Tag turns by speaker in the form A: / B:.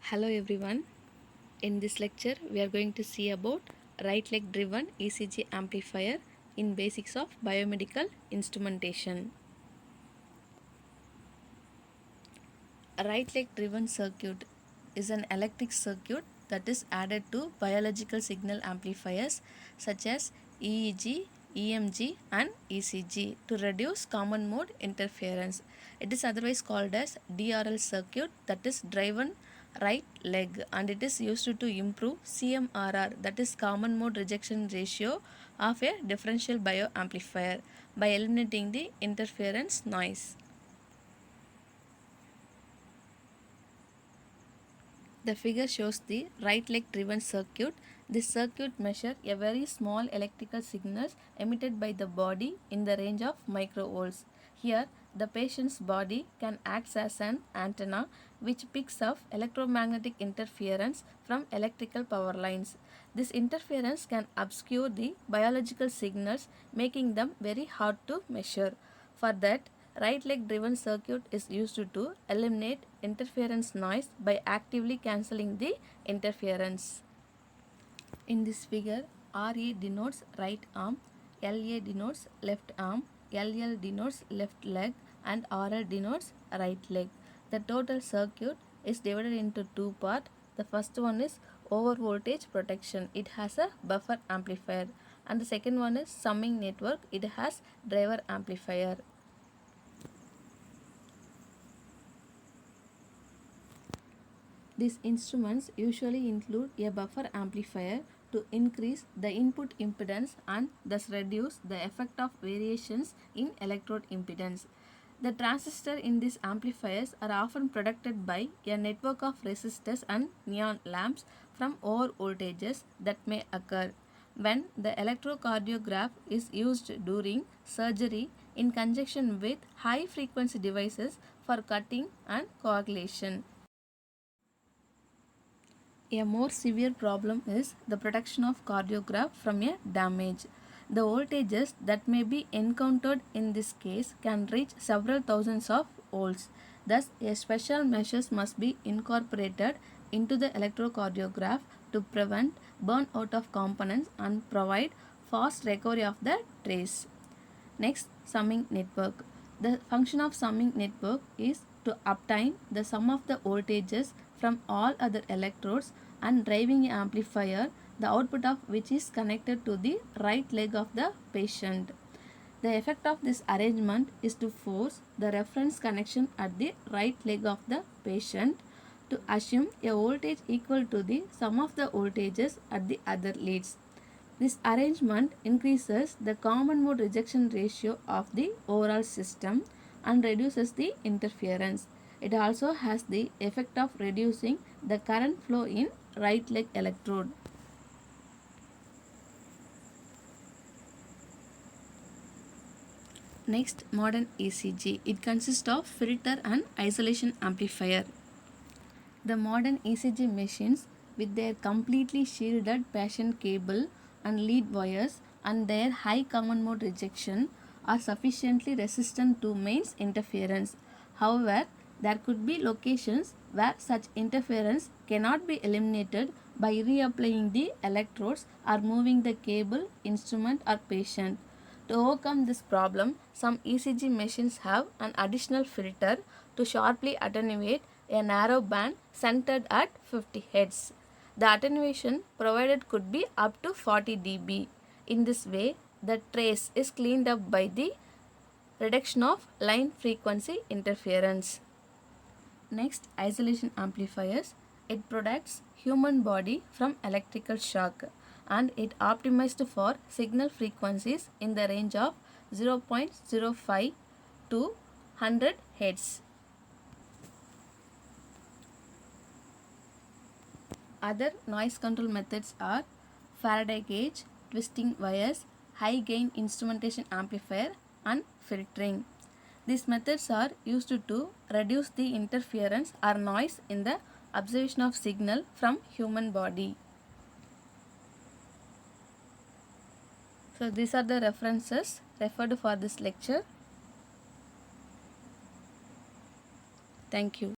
A: Hello everyone. In this lecture, we are going to see about right leg driven ECG amplifier in basics of biomedical instrumentation. A right leg driven circuit is an electric circuit that is added to biological signal amplifiers such as EEG, EMG and ECG to reduce common mode interference. It is otherwise called as DRL circuit, that is driven right leg, and it is used to improve CMRR, that is common mode rejection ratio of a differential bioamplifier by eliminating the interference noise. The figure shows the right leg driven circuit. This circuit measures a very small electrical signals emitted by the body in the range of microvolts. Here, the patient's body can act as an antenna which picks up electromagnetic interference from electrical power lines. This interference can obscure the biological signals, making them very hard to measure. For that, right leg driven circuit is used to eliminate interference noise by actively cancelling the interference. In this figure, RA denotes right arm, LA denotes left arm, LL denotes left leg and RL denotes right leg. The total circuit is divided into two parts. The first one is over voltage protection. It has a buffer amplifier. And the second one is summing network. It has driver amplifier. These instruments usually include a buffer amplifier to increase the input impedance and thus reduce the effect of variations in electrode impedance. The transistors in these amplifiers are often protected by a network of resistors and neon lamps from over voltages that may occur when the electrocardiograph is used during surgery in conjunction with high frequency devices for cutting and coagulation. A more severe problem is the protection of cardiograph from a damage. The voltages that may be encountered in this case can reach several thousands of volts. Thus, a special measures must be incorporated into the electrocardiograph to prevent burnout of components and provide fast recovery of the trace. Next, summing network. The function of summing network is to obtain the sum of the voltages from all other electrodes and driving amplifier, the output of which is connected to the right leg of the patient. The effect of this arrangement is to force the reference connection at the right leg of the patient to assume a voltage equal to the sum of the voltages at the other leads. This arrangement increases the common mode rejection ratio of the overall system and reduces the interference. It also has the effect of reducing the current flow in right leg electrode. Next, modern ECG. It consists of filter and isolation amplifier. The modern ECG machines with their completely shielded patient cable and lead wires and their high common mode rejection are sufficiently resistant to mains interference. However, there could be locations where such interference cannot be eliminated by reapplying the electrodes or moving the cable, instrument or patient. To overcome this problem, some ECG machines have an additional filter to sharply attenuate a narrow band centered at 50 Hz. The attenuation provided could be up to 40 dB. In this way, the trace is cleaned up by the reduction of line frequency interference. Next, isolation amplifiers. It protects human body from electrical shock and it optimized for signal frequencies in the range of 0.05 to 100 Hz. Other noise control methods are Faraday gauge, twisting wires, high gain instrumentation amplifier and filtering. These methods are used to reduce the interference or noise in the observation of signal from human body. So these are the references referred for this lecture. Thank you.